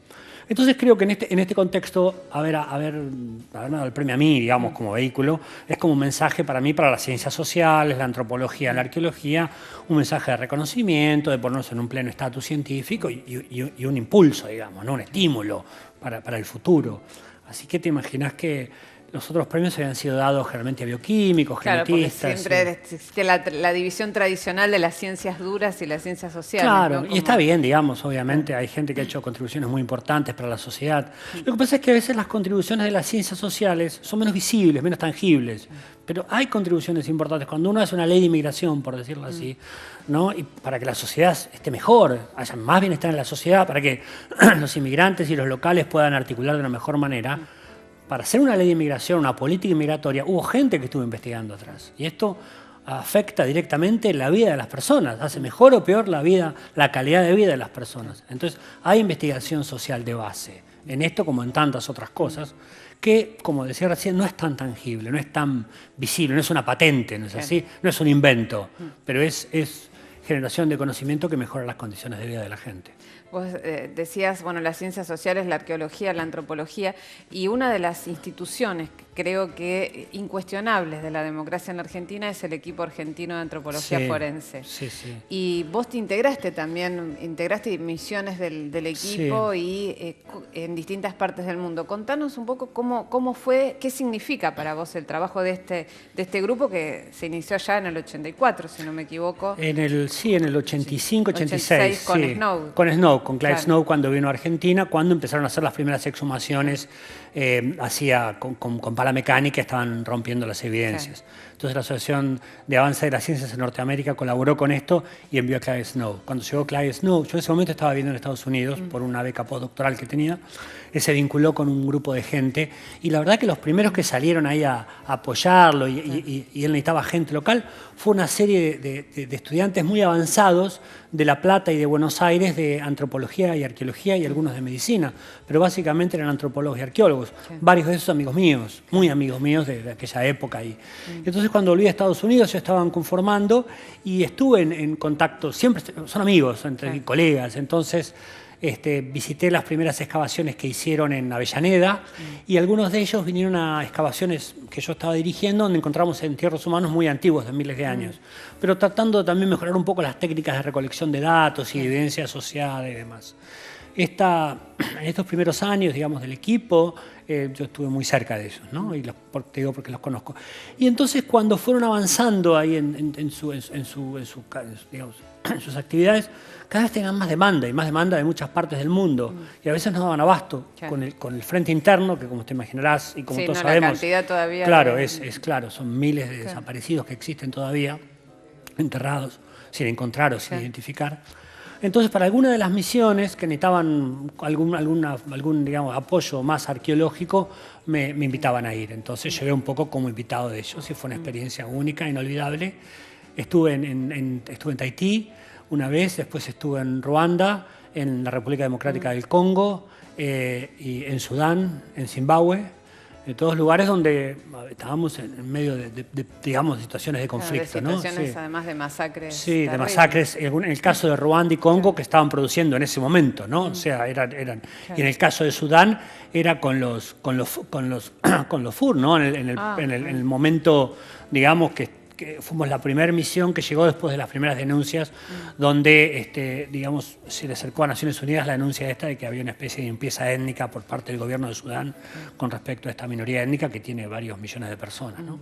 Entonces creo que en este contexto, haber dado el premio a mí, digamos, como vehículo, es como un mensaje para mí, para las ciencias sociales, la antropología, la arqueología, un mensaje de reconocimiento, de ponernos en un pleno estatus científico y un impulso, digamos, ¿no? Un estímulo para el futuro. Así que te imaginas que los otros premios habían sido dados generalmente a bioquímicos, Claro, porque genetistas. siempre existe la división tradicional de las ciencias duras y las ciencias sociales. Claro, ¿no? y está bien, digamos, obviamente, hay gente que ha hecho contribuciones muy importantes para la sociedad. Lo que pasa es que a veces las contribuciones de las ciencias sociales son menos visibles, menos tangibles, pero hay contribuciones importantes. Cuando uno hace una ley de inmigración, por decirlo así, ¿no? Y para que la sociedad esté mejor, haya más bienestar en la sociedad, para que los inmigrantes y los locales puedan articular de una mejor manera, para hacer una ley de inmigración, una política inmigratoria, hubo gente que estuvo investigando atrás. Y esto afecta directamente la vida de las personas, hace mejor o peor la calidad de vida de las personas. Entonces, hay investigación social de base, en esto como en tantas otras cosas, que, como decía recién, no es tan tangible, no es tan visible, no es una patente, ¿no es así? No es un invento, pero es generación de conocimiento que mejora las condiciones de vida de la gente. Vos decías, bueno, las ciencias sociales, la arqueología, la antropología, y una de las instituciones que creo que incuestionables de la democracia en la Argentina es el equipo argentino de antropología forense. Sí, sí. Y vos te integraste misiones del equipo y en distintas partes del mundo. Contanos un poco cómo fue, qué significa para vos el trabajo de este grupo que se inició ya en el 84, si no me equivoco. En el 85, 86. Con sí. Snow. Con Snow, con Clyde Claro. Snow cuando vino a Argentina, cuando empezaron a hacer las primeras exhumaciones con pala mecánica, estaban rompiendo las evidencias. Claro. Entonces la Asociación de Avance de las Ciencias en Norteamérica colaboró con esto y envió a Clyde Snow. Cuando llegó Clyde Snow, yo en ese momento estaba viviendo en Estados Unidos por una beca postdoctoral que tenía, él se vinculó con un grupo de gente y la verdad que los primeros que salieron ahí a apoyarlo y él necesitaba gente local, fue una serie de estudiantes muy avanzados de La Plata y de Buenos Aires de antropología antropología y arqueología y algunos de medicina, pero básicamente eran antropólogos y arqueólogos. Varios de esos amigos míos, muy amigos míos de aquella época. Entonces cuando volví a Estados Unidos ya estaban conformando y estuve en contacto, siempre son amigos, entre colegas, entonces visité las primeras excavaciones que hicieron en Avellaneda y algunos de ellos vinieron a excavaciones que yo estaba dirigiendo donde encontramos entierros humanos muy antiguos, de miles de años, pero tratando de también mejorar un poco las técnicas de recolección de datos y evidencia asociada y demás. En estos primeros años, digamos, del equipo, yo estuve muy cerca de ellos, ¿no? Y te digo porque los conozco. Y entonces cuando fueron avanzando ahí en sus actividades, cada vez tenían más demanda y más demanda de muchas partes del mundo. Y a veces no daban abasto con el frente interno, que como te imaginarás y como todos sabemos, la cantidad todavía claro, claro, son miles de desaparecidos que existen todavía, enterrados, sin encontrar o sin identificar. Entonces, para alguna de las misiones que necesitaban algún digamos, apoyo más arqueológico, me invitaban a ir. Entonces, llegué un poco como invitado de ellos y fue una experiencia única, inolvidable. Estuve en Tahití una vez, después estuve en Ruanda, en la República Democrática del Congo, y en Sudán, en Zimbabue. De todos lugares donde estábamos en medio de digamos, situaciones de conflicto. De situaciones, además de masacres. Sí, terribles. de masacres. En el caso de Ruanda y Congo, que estaban produciendo en ese momento, ¿no? O sea, eran. Y en el caso de Sudán, era con los FUR, ¿no? En el momento, digamos, que fuimos la primera misión que llegó después de las primeras denuncias, donde, digamos, se le acercó a Naciones Unidas la denuncia esta de que había una especie de limpieza étnica por parte del gobierno de Sudán con respecto a esta minoría étnica que tiene varios millones de personas, ¿no?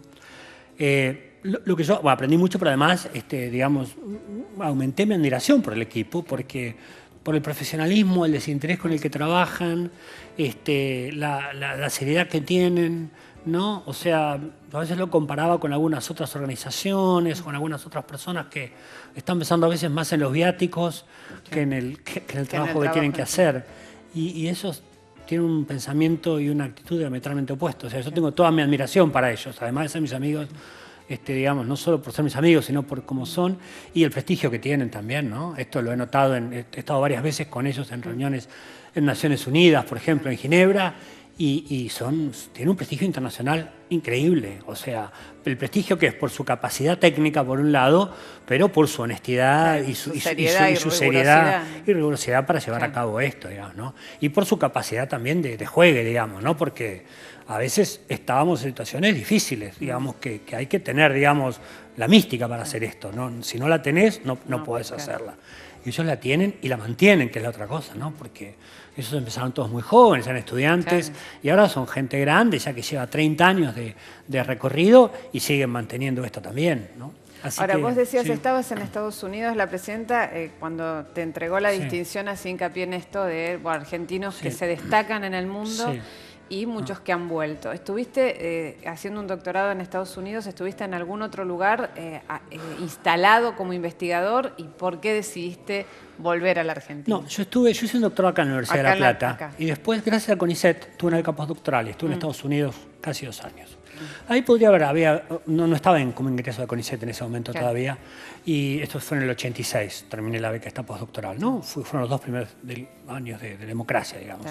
Lo que yo aprendí mucho, pero además, digamos, aumenté mi admiración por el equipo, porque por el profesionalismo, el desinterés con el que trabajan, la seriedad que tienen, ¿no? O sea, a veces lo comparaba con algunas otras organizaciones, con algunas otras personas que están pensando a veces más en los viáticos que en el trabajo que tienen que hacer. Y esos tienen un pensamiento y una actitud diametralmente opuestos. O sea, yo tengo toda mi admiración para ellos, además de ser mis amigos, digamos, no solo por ser mis amigos, sino por cómo son y el prestigio que tienen también, ¿no? Esto lo he notado, he estado varias veces con ellos en reuniones en Naciones Unidas, por ejemplo, en Ginebra, y tienen un prestigio internacional increíble. O sea, el prestigio que es por su capacidad técnica, por un lado, pero por su honestidad y su seriedad y rigurosidad para llevar a cabo esto, digamos, ¿no? Y por su capacidad también de juegue, digamos, ¿no? Porque a veces estábamos en situaciones difíciles, digamos, que hay que tener, digamos, la mística para hacer esto, ¿no? Si no la tenés, no podés hacerla. Y ellos la tienen y la mantienen, que es la otra cosa, ¿no? Porque ellos empezaron todos muy jóvenes, eran estudiantes, y ahora son gente grande, ya que lleva 30 años de recorrido y siguen manteniendo esto también, ¿no? Ahora, vos decías, estabas en Estados Unidos, la presidenta, cuando te entregó la distinción, hacía hincapié en esto de argentinos que se destacan en el mundo. Y muchos que han vuelto. ¿Estuviste haciendo un doctorado en Estados Unidos? ¿Estuviste en algún otro lugar instalado como investigador? ¿Y por qué decidiste volver a la Argentina? No, yo hice un doctorado acá en la Universidad de La Plata. Y después, gracias a CONICET, tuve una beca postdoctoral y estuve en Estados Unidos casi 2 años. Ahí podría haber, no estaba como ingreso de CONICET en ese momento todavía. Y esto fue en el 86, terminé la beca esta postdoctoral, ¿no? Fueron los 2 primeros años de democracia, digamos.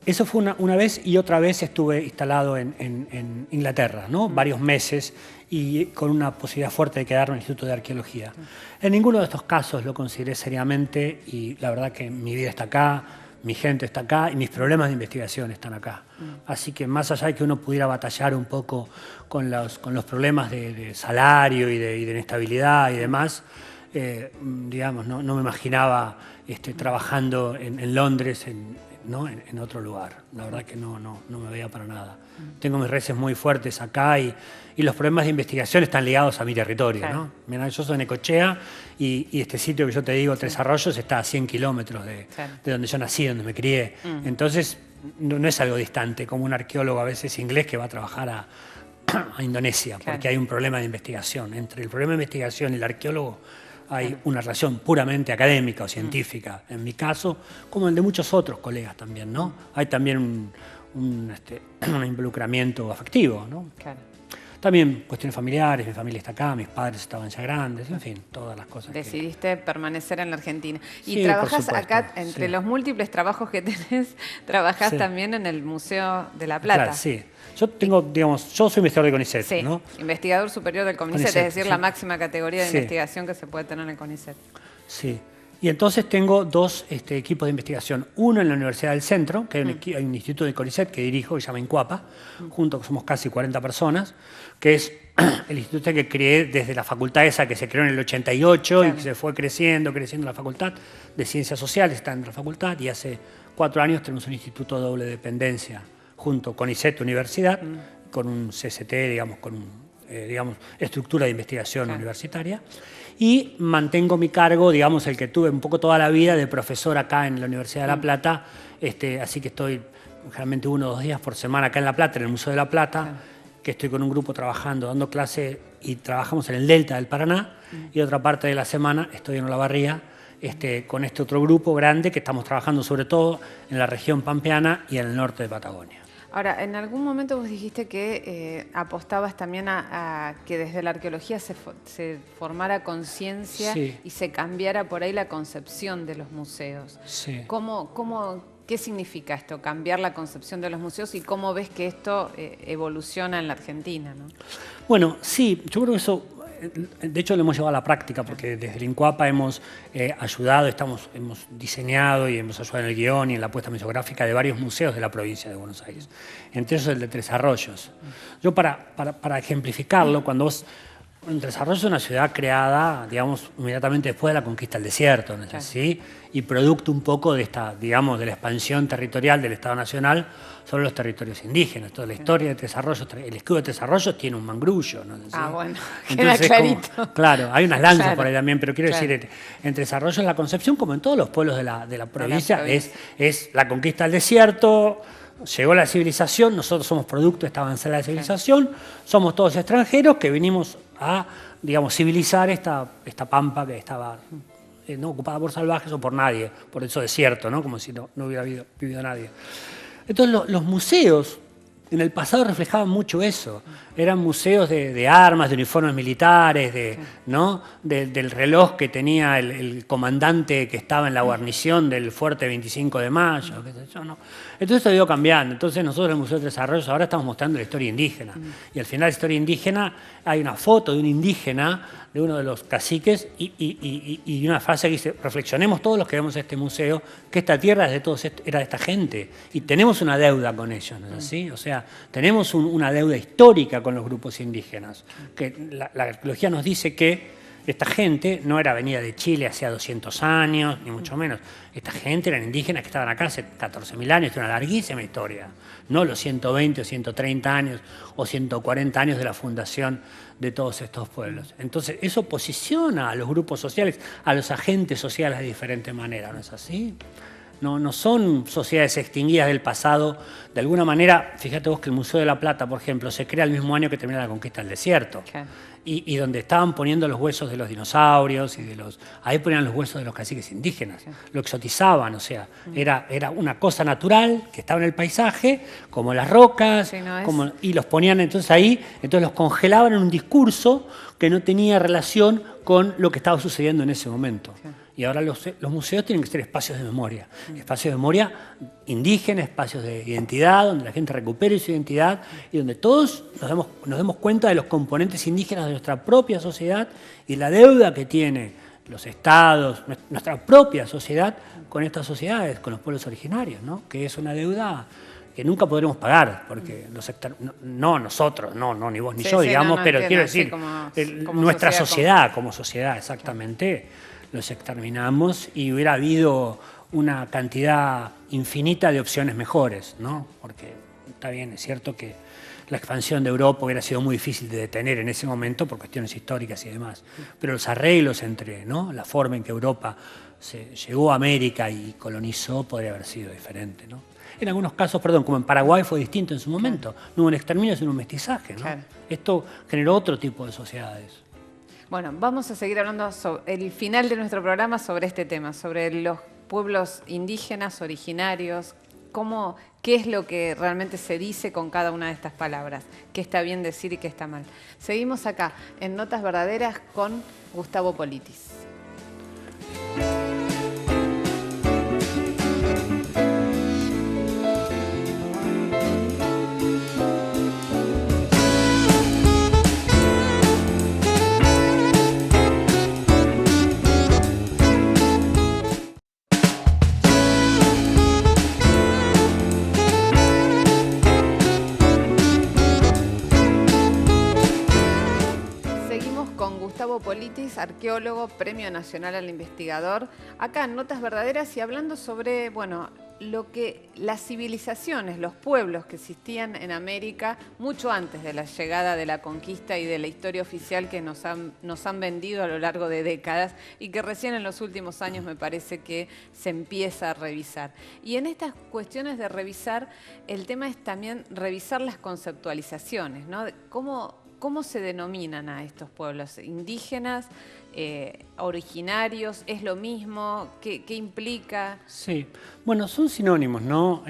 Eso fue una vez, y otra vez estuve instalado en Inglaterra, ¿no? Varios meses, y con una posibilidad fuerte de quedarme en el Instituto de Arqueología. En ninguno de estos casos lo consideré seriamente, y la verdad que mi vida está acá, mi gente está acá, y mis problemas de investigación están acá. Así que más allá de que uno pudiera batallar un poco con los problemas de salario y de inestabilidad y demás, digamos, no me imaginaba trabajando en Londres, en otro lugar. La verdad que no me veía para nada. Tengo mis raíces muy fuertes acá y los problemas de investigación están ligados a mi territorio, ¿no? Mirá, yo soy de Necochea y este sitio que yo te digo, Tres Arroyos, está a 100 kilómetros de donde yo nací, donde me crié. Entonces, no es algo distante, como un arqueólogo a veces inglés que va a trabajar a Indonesia, porque hay un problema de investigación. Entre el problema de investigación y el arqueólogo hay una relación puramente académica o científica, en mi caso, como el de muchos otros colegas también, ¿no? Hay también un involucramiento afectivo, ¿no? También cuestiones familiares, mi familia está acá, mis padres estaban ya grandes, en fin, todas las cosas. Decidiste permanecer en la Argentina. Y Sí, trabajás por supuesto, acá, entre sí. los múltiples trabajos que tenés, trabajás Sí. también en el Museo de La Plata. Claro, sí. Yo tengo, digamos, yo soy investigador de CONICET, Sí, ¿no? investigador superior del CONICET, CONICET, es decir, sí. la máxima categoría de Sí. investigación que se puede tener en el CONICET. Sí. Y entonces tengo dos equipos de investigación. Uno en la Universidad del Centro, que hay un instituto de CONICET que dirijo, que se llama INCUAPA, junto somos casi 40 personas, que es el instituto que creé desde la facultad esa que se creó en el 88 Claro. y que se fue creciendo la facultad de Ciencias Sociales, está en la facultad, y hace 4 años tenemos un instituto de doble dependencia, junto con CONICET Universidad, con un CCT, digamos, con digamos, estructura de investigación universitaria. Y mantengo mi cargo, digamos, el que tuve un poco toda la vida de profesor acá en la Universidad de La Plata, así que estoy generalmente 1 o 2 días por semana acá en La Plata, en el Museo de La Plata, que estoy con un grupo trabajando, dando clase y trabajamos en el Delta del Paraná, y otra parte de la semana estoy en Olavarría, con este otro grupo grande que estamos trabajando sobre todo en la región pampeana y en el norte de Patagonia. Ahora, en algún momento vos dijiste que apostabas también a que desde la arqueología se formara conciencia Sí. y se cambiara por ahí la concepción de los museos. Sí. ¿Qué significa esto, cambiar la concepción de los museos y cómo ves que esto evoluciona en la Argentina, ¿no? Bueno, sí, yo creo que eso, de hecho lo hemos llevado a la práctica, porque desde el INCUAPA hemos ayudado, hemos diseñado y hemos ayudado en el guión y en la puesta museográfica de varios museos de la provincia de Buenos Aires, entre ellos el de Tres Arroyos. Yo para ejemplificarlo, cuando vos... Tres Arroyos es una ciudad creada, digamos, inmediatamente después de la conquista del desierto, ¿no es así? Y producto un poco de esta, digamos, de la expansión territorial del Estado Nacional sobre los territorios indígenas. Toda la historia de Tres Arroyos, el escudo de Tres Arroyos tiene un mangrullo, ¿no es así? Ah, bueno, queda Entonces, clarito. claro, hay unas lanzas Claro, por ahí también, pero quiero claro. decir, en Tres Arroyos la concepción, como en todos los pueblos de la provincia, es la conquista del desierto. Llegó la civilización, nosotros somos producto de esta avanzada civilización, somos todos extranjeros que venimos a, digamos, civilizar esta pampa que estaba no ocupada por salvajes o por nadie, por eso desierto, ¿no? Como si no hubiera vivido nadie. Entonces los museos en el pasado reflejaban mucho eso. Eran museos de armas, de uniformes militares, ¿no? Del reloj que tenía el comandante que estaba en la guarnición del fuerte 25 de mayo, qué sé yo, ¿no? Entonces esto ha ido cambiando. Entonces nosotros en el Museo de Tres Arroyos ahora estamos mostrando la historia indígena. Y al final de la historia indígena hay una foto de un indígena, de uno de los caciques, y una frase que dice: reflexionemos todos los que vemos este museo, que esta tierra era de esta gente, y tenemos una deuda con ellos, ¿no es así? O sea, tenemos una deuda histórica con los grupos indígenas, que la arqueología nos dice que esta gente no era venida de Chile hacía 200 años, ni mucho menos. Esta gente eran indígenas que estaban acá hace 14.000 años, es una larguísima historia. No los 120 o 130 años o 140 años de la fundación de todos estos pueblos. Entonces, eso posiciona a los grupos sociales, a los agentes sociales de diferente manera, ¿no es así? No son sociedades extinguidas del pasado. De alguna manera, fíjate vos que el Museo de La Plata, por ejemplo, se crea el mismo año que termina la conquista del desierto. Claro. Y donde estaban poniendo los huesos de los dinosaurios, ahí ponían los huesos de los caciques indígenas. Lo exotizaban, o sea, era una cosa natural que estaba en el paisaje, como las rocas, Sí, no, y los ponían entonces ahí, entonces los congelaban en un discurso que no tenía relación con lo que estaba sucediendo en ese momento. Y ahora los museos tienen que ser espacios de memoria indígena, espacios de identidad, donde la gente recupere su identidad y donde todos nos demos cuenta de los componentes indígenas de nuestra propia sociedad y la deuda que tiene los estados, nuestra propia sociedad con estas sociedades, con los pueblos originarios, ¿no? Que es una deuda que nunca podremos pagar, porque no nosotros, ni vos ni yo, digamos, pero quiero decir, nuestra sociedad, como sociedad, exactamente, los exterminamos y hubiera habido una cantidad infinita de opciones mejores, ¿no? Porque está bien, es cierto que la expansión de Europa hubiera sido muy difícil de detener en ese momento por cuestiones históricas y demás, pero los arreglos entre, ¿no?, la forma en que Europa llegó a América y colonizó podría haber sido diferente, ¿no? En algunos casos, como en Paraguay fue distinto en su momento, no hubo un exterminio, sino un mestizaje, ¿no? Claro. Esto generó otro tipo de sociedades. Bueno, vamos a seguir hablando sobre el final de nuestro programa sobre este tema, sobre los pueblos indígenas originarios, qué es lo que realmente se dice con cada una de estas palabras, qué está bien decir y qué está mal. Seguimos acá en Notas Verdaderas con Gustavo Politis. Gustavo Politis, arqueólogo, Premio Nacional al Investigador, acá en Notas Verdaderas y hablando sobre, bueno, lo que las civilizaciones, los pueblos que existían en América mucho antes de la llegada de la conquista y de la historia oficial que nos han vendido a lo largo de décadas y que recién en los últimos años me parece que se empieza a revisar. Y en estas cuestiones de revisar, el tema es también revisar las conceptualizaciones, ¿no? ¿Cómo se denominan a estos pueblos? ¿Indígenas? ¿Originarios? ¿Es lo mismo? ¿Qué implica? Sí, bueno, son sinónimos, ¿no?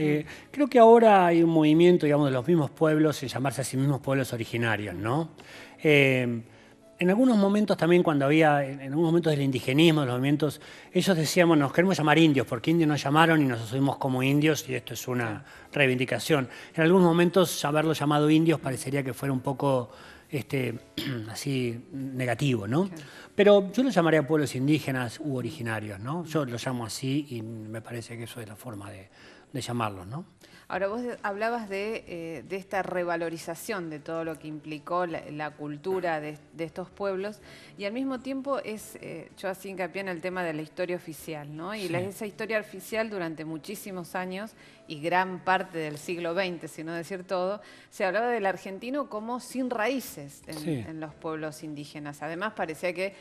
Creo que ahora hay un movimiento, digamos, de los mismos pueblos en llamarse a sí mismos pueblos originarios, ¿no? En algunos momentos también, cuando había, en algunos momentos del indigenismo, de los movimientos, ellos decíamos, nos queremos llamar indios, porque indios nos llamaron y nos asumimos como indios, y esto es una reivindicación. En algunos momentos, haberlo llamado indios parecería que fuera un poco así negativo, ¿no? Claro. Pero yo lo llamaría pueblos indígenas u originarios, ¿no? Yo lo llamo así y me parece que eso es la forma de llamarlos, ¿no? Ahora, vos hablabas de esta revalorización de todo lo que implicó la cultura de estos pueblos y al mismo tiempo yo hacía hincapié en el tema de la historia oficial, ¿no? Y sí, esa historia oficial durante muchísimos años y gran parte del siglo XX, si no decir todo, se hablaba del argentino como sin raíces en los pueblos indígenas. Además, parecía que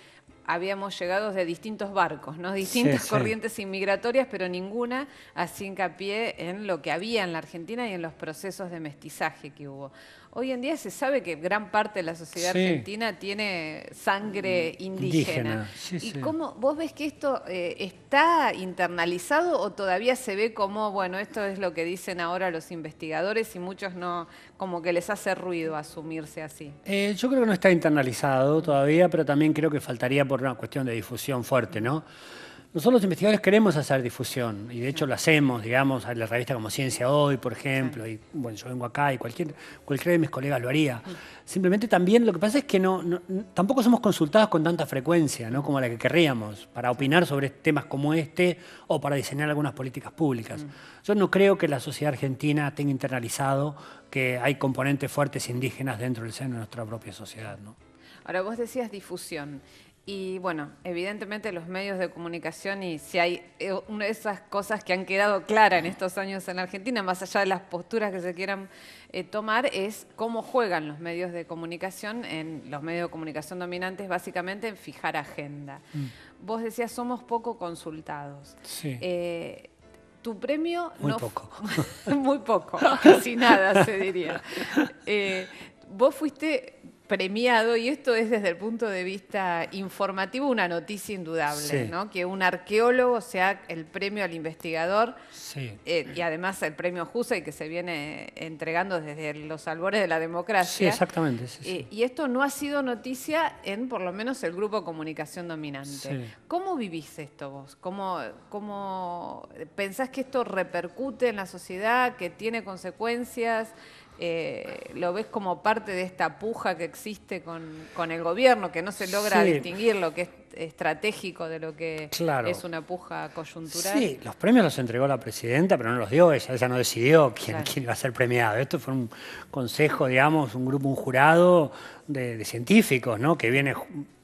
habíamos llegado de distintos barcos, ¿no? Distintas corrientes inmigratorias, pero ninguna hacía hincapié en lo que había en la Argentina y en los procesos de mestizaje que hubo. Hoy en día se sabe que gran parte de la sociedad argentina tiene sangre indígena. ¿Y cómo vos ves que esto está internalizado o todavía se ve como, bueno, esto es lo que dicen ahora los investigadores y muchos no, como que les hace ruido asumirse así? Yo creo que no está internalizado todavía, pero también creo que faltaría por una cuestión de difusión fuerte, ¿no? Nosotros los investigadores queremos hacer difusión y de hecho lo hacemos, digamos, a la revista como Ciencia Hoy, por ejemplo, y bueno, yo vengo acá y cualquiera de mis colegas lo haría. Simplemente también lo que pasa es que tampoco somos consultados con tanta frecuencia, ¿no? Como la que querríamos, para opinar sobre temas como este o para diseñar algunas políticas públicas. Yo no creo que la sociedad argentina tenga internalizado que hay componentes fuertes indígenas dentro del seno de nuestra propia sociedad, ¿no? Ahora, vos decías difusión. Y bueno, evidentemente los medios de comunicación, y si hay una de esas cosas que han quedado claras en estos años en Argentina, más allá de las posturas que se quieran tomar, es cómo juegan los medios de comunicación dominantes, básicamente en fijar agenda. Vos decías, somos poco consultados. Sí. Tu premio... Muy poco. Muy poco, casi nada se diría. Vos fuiste premiado, y esto es desde el punto de vista informativo una noticia indudable, ¿no? Que un arqueólogo sea el premio al investigador y además el premio Husey que se viene entregando desde los albores de la democracia. Sí, exactamente. Y esto no ha sido noticia en por lo menos el grupo Comunicación Dominante. Sí. ¿Cómo vivís esto vos? ¿Cómo pensás que esto repercute en la sociedad, que tiene consecuencias? ¿Lo ves como parte de esta puja que existe con el gobierno, que no se logra distinguir lo que es estratégico de lo que es una puja coyuntural? Sí, los premios los entregó la presidenta, pero no los dio ella. Ella no decidió quién iba a ser premiado. Esto fue un consejo, digamos, un jurado de científicos, ¿no? Que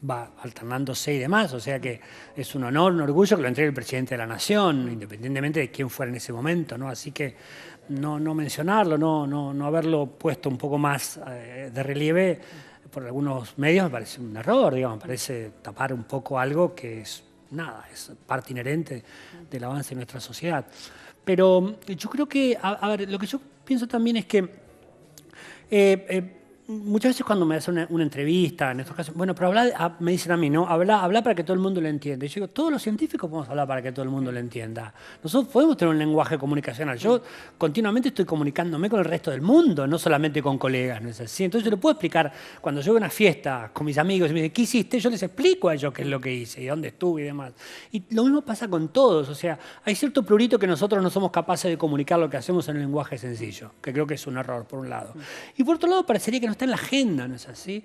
va alternándose y demás. O sea que es un honor, un orgullo que lo entregue el presidente de la Nación, independientemente de quién fuera en ese momento, ¿no? Así que no mencionarlo, no haberlo puesto un poco más de relieve por algunos medios me parece un error, digamos, me parece tapar un poco algo que es parte inherente del avance de nuestra sociedad. Pero yo creo que, a ver, lo que yo pienso también es que muchas veces cuando me hacen una entrevista, en estos casos, bueno, pero me dicen a mí, ¿no? Habla para que todo el mundo lo entienda. Y yo digo, todos los científicos podemos hablar para que todo el mundo lo entienda. Nosotros podemos tener un lenguaje comunicacional. Yo continuamente estoy comunicándome con el resto del mundo, no solamente con colegas, ¿no es así? Entonces yo le puedo explicar, cuando yo voy a una fiesta con mis amigos y me dicen, ¿qué hiciste? Yo les explico a ellos qué es lo que hice y dónde estuve y demás. Y lo mismo pasa con todos. O sea, hay cierto prurito que nosotros no somos capaces de comunicar lo que hacemos en un lenguaje sencillo, que creo que es un error, por un lado. Y por otro lado, parecería que no está en la agenda, ¿no es así?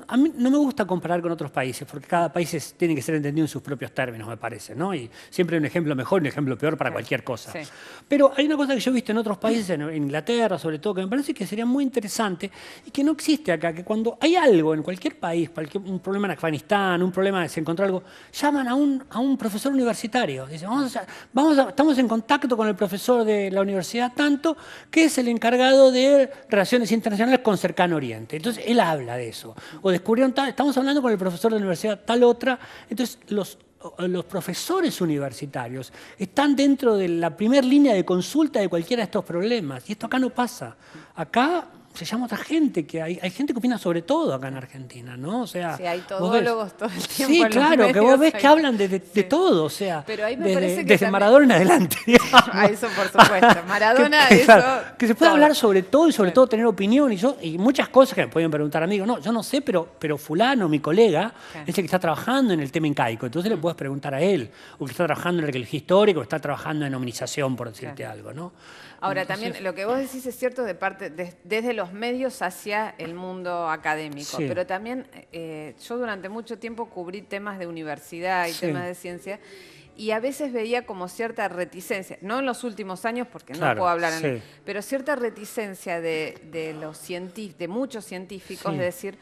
A mí no me gusta comparar con otros países, porque cada país tiene que ser entendido en sus propios términos, me parece, ¿no? Y siempre hay un ejemplo mejor y un ejemplo peor para cualquier cosa. Sí. Pero hay una cosa que yo he visto en otros países, en Inglaterra sobre todo, que me parece que sería muy interesante y que no existe acá, que cuando hay algo en cualquier país, un problema en Afganistán, un problema de se encontró algo, llaman a un profesor universitario. Dicen, estamos en contacto con el profesor de la universidad tanto, que es el encargado de relaciones internacionales con Cercano Oriente. Entonces, él habla de eso. O descubrieron estamos hablando con el profesor de la universidad tal otra. Entonces, los profesores universitarios están dentro de la primera línea de consulta de cualquiera de estos problemas. Y esto acá no pasa. Acá se llama otra gente, que hay gente que opina sobre todo acá en Argentina, ¿no? O sea, sí, hay todólogos todo el tiempo. Sí, claro, que vos ves que hablan de todo, o sea, pero ahí me parece que desde también... Maradona en adelante. Eso por supuesto, Maradona, que se puede hablar sobre todo y sobre todo tener opinión y muchas cosas que me pueden preguntar amigos. No, yo no sé, pero fulano, mi colega, es el que está trabajando en el tema incaico, entonces le puedes preguntar a él, o que está trabajando en arqueología histórica, o está trabajando en hominización, por decirte algo, ¿no? Ahora, entonces, también lo que vos decís es cierto desde los medios hacia el mundo académico, pero también yo durante mucho tiempo cubrí temas de universidad y temas de ciencia, y a veces veía como cierta reticencia, no en los últimos años porque no puedo hablar, pero cierta reticencia de muchos científicos de decir,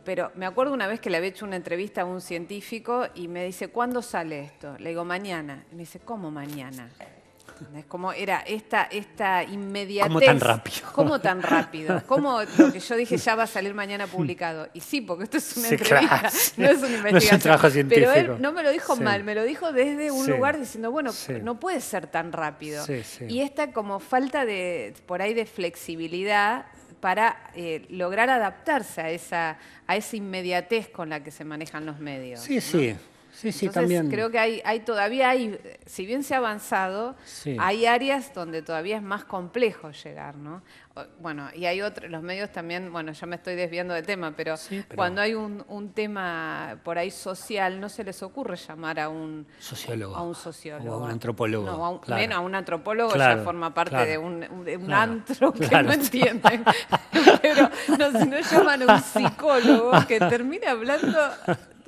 pero me acuerdo una vez que le había hecho una entrevista a un científico y me dice, ¿cuándo sale esto? Le digo, mañana. Y me dice, ¿cómo mañana? Es como era esta inmediatez. ¿Cómo tan rápido? ¿Cómo tan rápido? ¿Cómo lo que yo dije ya va a salir mañana publicado? Y sí, porque esto es una entrevista, no es una investigación. No es un trabajo científico. Pero él no me lo dijo mal, me lo dijo desde un lugar diciendo, bueno, no puede ser tan rápido. Y esta como falta por ahí de flexibilidad para lograr adaptarse a esa inmediatez con la que se manejan los medios. Sí, ¿no? Sí, entonces, también. Creo que todavía hay, si bien se ha avanzado, hay áreas donde todavía es más complejo llegar, ¿no? Bueno, y hay los medios también, bueno, ya me estoy desviando de tema, pero cuando hay un tema por ahí social, no se les ocurre llamar a un sociólogo. O a un antropólogo. No, menos a un antropólogo ya forma parte de un antro que no entienden. Pero si no llaman a un psicólogo que termina hablando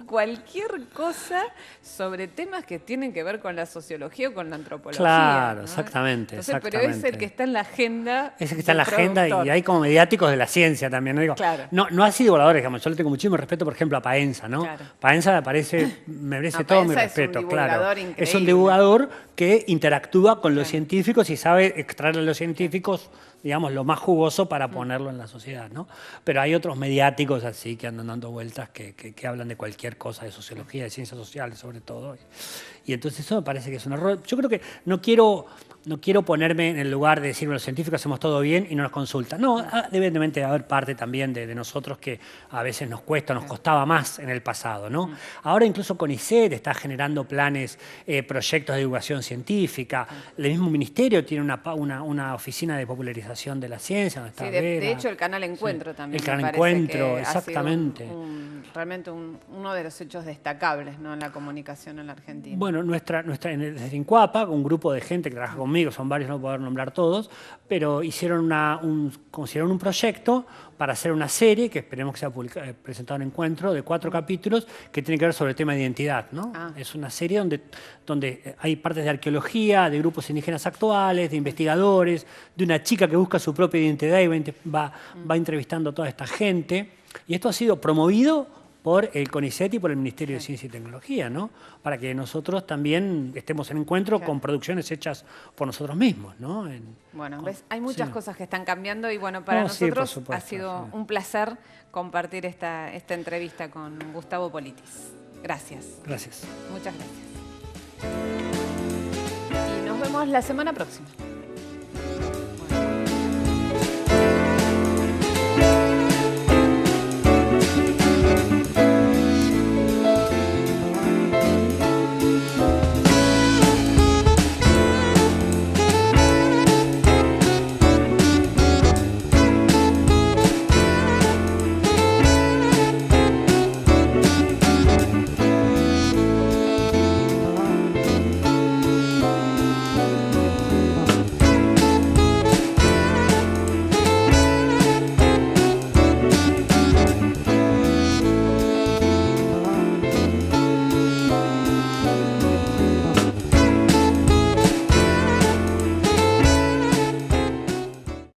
cualquier cosa sobre temas que tienen que ver con la sociología o con la antropología. Claro, ¿no? exactamente. Entonces, pero es el que está en la agenda. Es el que está en la agenda y hay como mediáticos de la ciencia también. ¿No? Digo, no así divulgadores, digamos. Yo le tengo muchísimo respeto, por ejemplo, a Paenza, ¿no? Paenza merece todo mi respeto, claro. Es un divulgador que interactúa con los científicos y sabe extraer a los científicos, digamos, lo más jugoso para ponerlo en la sociedad, ¿no? Pero hay otros mediáticos así que andan dando vueltas que hablan de cualquier cosa, de sociología, de ciencias sociales sobre todo. Y entonces eso me parece que es un error. Yo creo que no quiero ponerme en el lugar de decir, los científicos hacemos todo bien y no nos consultan. No, evidentemente debe haber parte también de nosotros que a veces nos costaba más en el pasado, ¿no? Ahora incluso CONICET está generando planes, proyectos de divulgación científica. El mismo ministerio tiene una oficina de popularización de la ciencia. Donde está de hecho el canal Encuentro también. El canal Encuentro, exactamente. Realmente uno de los hechos destacables, ¿no?, en la comunicación en la Argentina. Bueno, desde INCUAPA, un grupo de gente que trabaja conmigo, son varios, no puedo nombrar todos, pero hicieron un proyecto para hacer una serie que esperemos que sea presentado en Encuentro, de 4 capítulos, que tiene que ver sobre el tema de identidad, ¿no? Es una serie donde hay partes de arqueología, de grupos indígenas actuales, de investigadores, de una chica que busca su propia identidad y va entrevistando a toda esta gente. Y esto ha sido promovido por el CONICET y por el Ministerio de Ciencia y Tecnología, ¿no? Para que nosotros también estemos en encuentro con producciones hechas por nosotros mismos, ¿no? Bueno, ¿ves? Hay muchas cosas que están cambiando y bueno, para nosotros ha sido un placer compartir esta entrevista con Gustavo Politis. Gracias. Gracias. Muchas gracias. Y nos vemos la semana próxima.